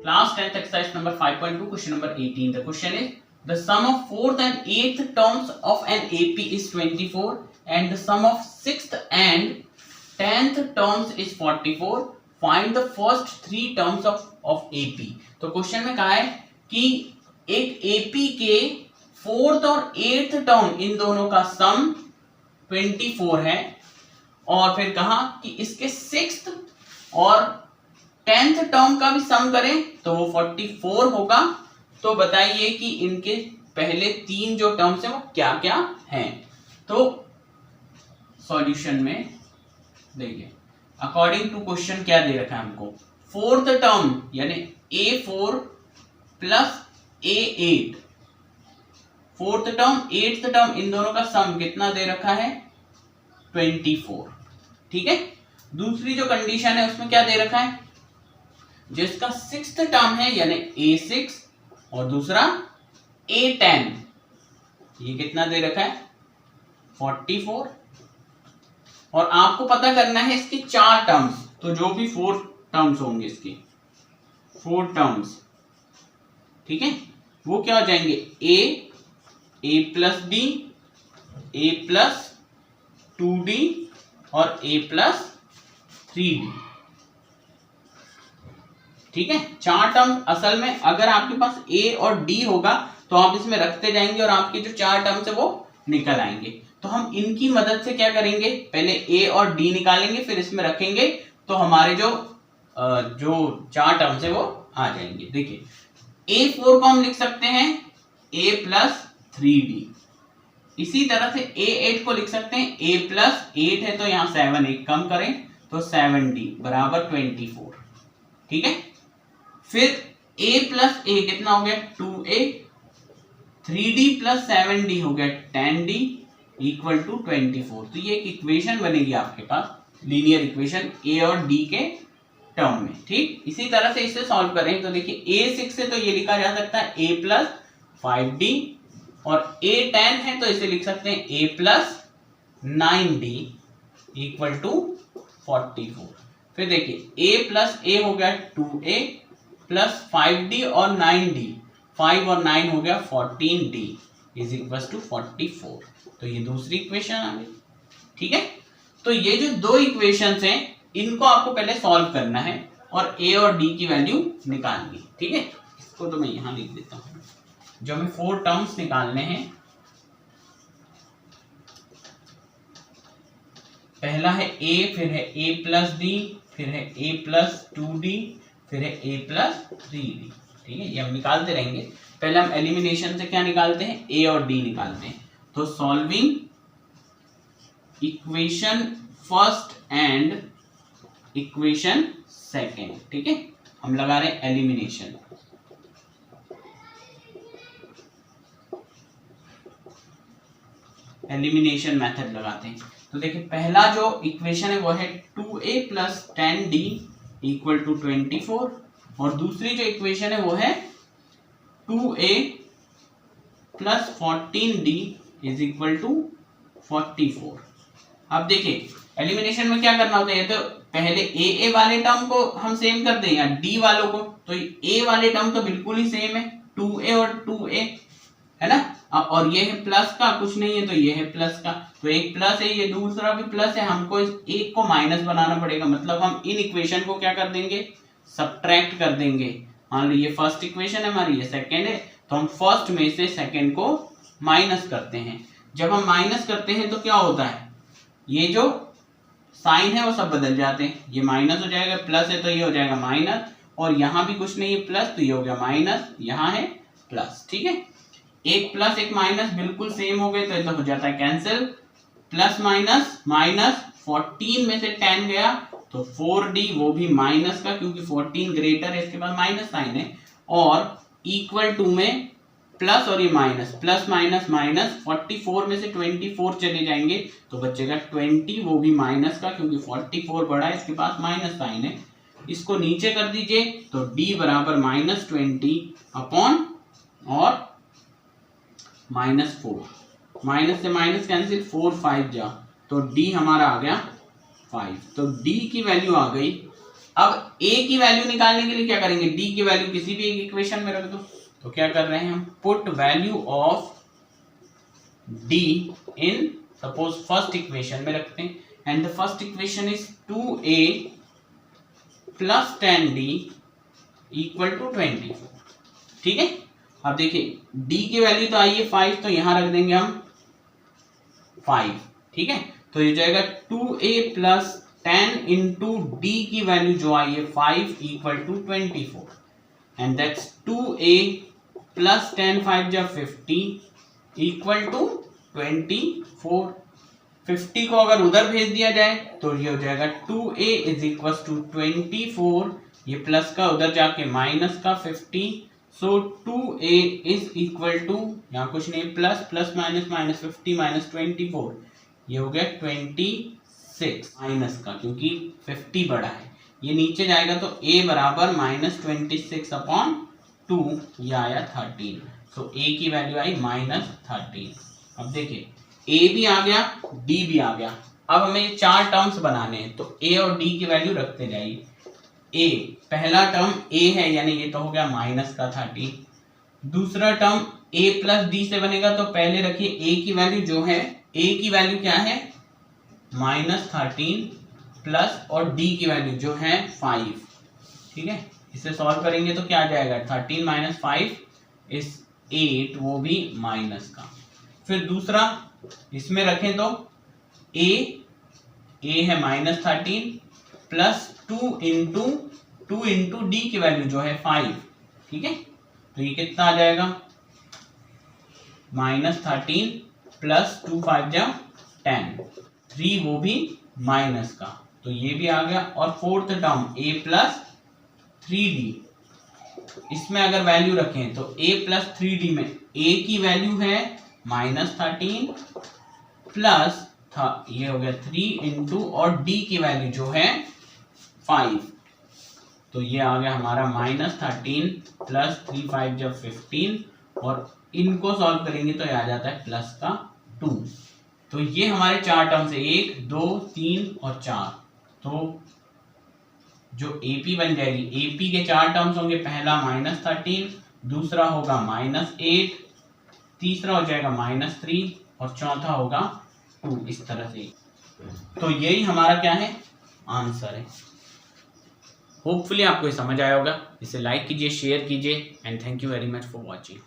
Class 10th exercise number 5.2 question number 18. The question is the sum of 4th and 8th terms of an AP is 24 and the sum of 6th and 10th terms is 44. Find the first 3 terms of AP. तो question में कहा है कि एक AP के 4th और 8th term in दोनों का सम 24 है और फिर कहा कि इसके 6th और 10th टर्म का भी सम करें तो वो 44 होगा। तो बताइए कि इनके पहले 3 जो टर्म्स हैं वो क्या क्या हैं। तो सॉल्यूशन में देखिए अकॉर्डिंग टू क्वेश्चन क्या दे रखा है हमको, 4th टर्म यानी A4 plus A8, 4th term 8th term in दोनों का सम कितना दे रखा है 24। ठीक है, दूसरी जो कंडीशन है उसमें क्या दे रखा है, जिसका 6th टर्म है यानी A6 और दूसरा A10, ये कितना दे रखा है 44। और आपको पता करना है इसके 4 टर्म्स, तो जो भी 4 टर्म्स होंगे इसके 4 टर्म्स, ठीक है, वो क्या हो जाएंगे A plus D, A plus 2D और A प्लस 3D। ठीक है, 4 टर्म असल में अगर आपके पास A और D होगा तो आप इसमें रखते जाएंगे और आपके जो 4 टर्म्स है वो निकल आएंगे। तो हम इनकी मदद से क्या करेंगे, पहले A और D निकालेंगे फिर इसमें रखेंगे तो हमारे जो 4 टर्म्स है वो आ जाएंगे। देखिए A4 को हम लिख सकते हैं A प्लस 3D, इसी तरह से A8 को लिख सकते हैं A प्लस 8 है तो यहाँ 7 एक कम करें तो 7D बराबर 24। ठीक है, फिर A प्लस A कितना हो गया 2A, 3D प्लस 7D हो गया 10D इक्वल टू 24। तो ये एक इक्वेशन बनेगी आपके पास, लीनियर इक्वेशन A और D के टर्म में। ठीक, इसी तरह से इसे सॉल्व करें तो देखिए A6 से तो ये लिखा जा सकता है A प्लस 5D और A10 है तो इसे लिख सकते हैं A plus 9D equal to 44। फिर देखिए A प्लस A हो गया 2A प्लस 5D और 9D, 5 और 9 हो गया 14D इज इक्वल टू 44। तो ये दूसरी इक्वेशन आ गई। ठीक है, तो ये जो 2 इक्वेशंस हैं इनको आपको पहले सॉल्व करना है और A और D की वैल्यू निकालनी। ठीक है, इसको तो मैं यहां लिख देता हूं, जो हमें 4 टर्म्स निकालने हैं। पहला है A, फिर है A प्लस D, फिर है A प्लस 2D, फिर है A प्लस 3D। ठीक है, ये हम निकालते रहेंगे। पहले हम एलिमिनेशन से क्या निकालते हैं, A और D निकालते हैं। तो solving equation first and equation second. ठीक है, हम लगा रहे हैं एलिमिनेशन। एलिमिनेशन मेथड लगाते हैं। तो देखिए पहला जो इक्वेशन है वो है 2A plus 10D equal to 24 और दूसरी जो इक्वेशन है वो है 2A plus 14D is equal to 44। अब देखिए एलिमिनेशन में क्या करना होता है, तो पहले A वाले टर्म को हम सेम कर दें या D वालों को, तो A वाले टर्म तो बिल्कुल ही सेम है 2A और 2A है ना, और ये है प्लस का, कुछ नहीं है तो ये है प्लस का, तो एक प्लस है ये दूसरा भी प्लस है, हमको इस एक को माइनस बनाना पड़ेगा। मतलब हम इन इक्वेशन को क्या कर देंगे, सब्ट्रैक्ट कर देंगे। मान लो ये फर्स्ट इक्वेशन है हमारी, ये सेकंड है, तो हम फर्स्ट में से सेकंड को माइनस करते हैं। जब हम माइनस करते हैं तो क्या होता है, ये जो साइन है वो सब बदल जाते हैं, ये माइनस हो जाएगा, प्लस है तो ये हो जाएगा माइनस, और यहाँ भी कुछ नहीं है प्लस तो ये हो गया माइनस, यहाँ है प्लस। ठीक है, एक प्लस एक माइनस बिल्कुल सेम हो गए तो ये तो हो जाता है कैंसिल, प्लस माइनस माइनस, 14 में से 10 गया तो 4D वो भी माइनस का, क्योंकि 14 ग्रेटर है इसके पास माइनस साइन है, और इक्वल टू में प्लस और ये माइनस, प्लस माइनस माइनस, 44 में से 24 चले जाएंगे तो बचेगा 20, वो भी माइनस का, क्योंकि 44 बड़ा है इसके पास माइनस साइन है। इसको नीचे कर दीजिए तो D बराबर -20 अपॉन और -4, माइनस से माइनस कैंसिल, 4 5 जा, तो D हमारा आ गया 5। तो D की वैल्यू आ गई अब a की वैल्यू निकालने के लिए क्या करेंगे, d की वैल्यू किसी भी एक इक्वेशन में रख दो। तो क्या कर रहे हैं हम, put value of d in suppose first equation में रखते हैं, and the first equation is 2a plus 10d equal to 24। ठीक है, अब देखिए d की वैल्यू तो आई है 5, तो यहां रख देंगे हम 5। ठीक है, तो ये जाएगा 2a प्लस 10 इंटू डी की वैल्यू जो आई है 5 equal to 24, and that's 2a plus 10 5 जा 50 इक्वल टू 24। 50 को अगर उधर भेज दिया जाए तो ये हो जाएगा 2a इज इक्वल टू 24, ये प्लस का उधर जाके माइनस का 50, सो 2a इज इक्वल टू, यहाँ कुछ नहीं, plus plus minus minus 50 minus 24, ये हो गया 26 माइनस का, क्योंकि 50 बड़ा है, ये नीचे जाएगा तो a बराबर माइनस 26 अपॉन 2, ये आया 13। सो a की वैल्यू आई माइनस 13। अब देखिए a भी आ गया, d भी आ गया। अब हमें ये चार टर्म्स बनाने हैं, तो a और d की वैल्यू रखते जाइए। a पहला टर्म a है, यानी ये तो हो गया माइनस का 13। दूसरा टर्म a प्लस d से बनेगा, तो पहले रखिए a की वैल्यू जो है, a की वैल्यू क्या है माइनस 13 प्लस, और d की वैल्यू जो है 5। ठीक है, इसे सॉल्व करेंगे तो क्या आ जाएगा, 13 माइनस 5 इज 8, वो भी माइनस का। फिर दूसरा इसमें रखें तो a है माइनस 13 प्लस 2 इंटू डी की वैल्यू जो है 5। ठीक है, तो ये कितना आ जाएगा, माइनस 13 प्लस 2 5 जा 10, 3 वो भी माइनस का, तो ये भी आ गया। और fourth term a plus 3d, इसमें अगर वैल्यू रखें तो a प्लस 3d में a की वैल्यू है माइनस 13 प्लस ये हो गया 3 इंटू, और d की वैल्यू जो है 5, तो ये आ गया हमारा माइनस 13 प्लस 3 5 जब 15, और इनको सॉल्व करेंगे तो ये आ जाता है प्लस का 2। तो ये हमारे चार टर्म्स है, 1 2 3 और 4। तो जो AP बन जाएगी, AP के चार टर्म्स होंगे, पहला माइनस 13, दूसरा होगा माइनस 8, तीसरा हो जाएगा माइनस 3, और चौथा होगा 2, इस तरह से। तो यही हमारा क्या है, आंसर है। होपफुली आपको ये समझ आया होगा। इसे लाइक कीजिए, शेयर कीजिए, and thank you very much for watching.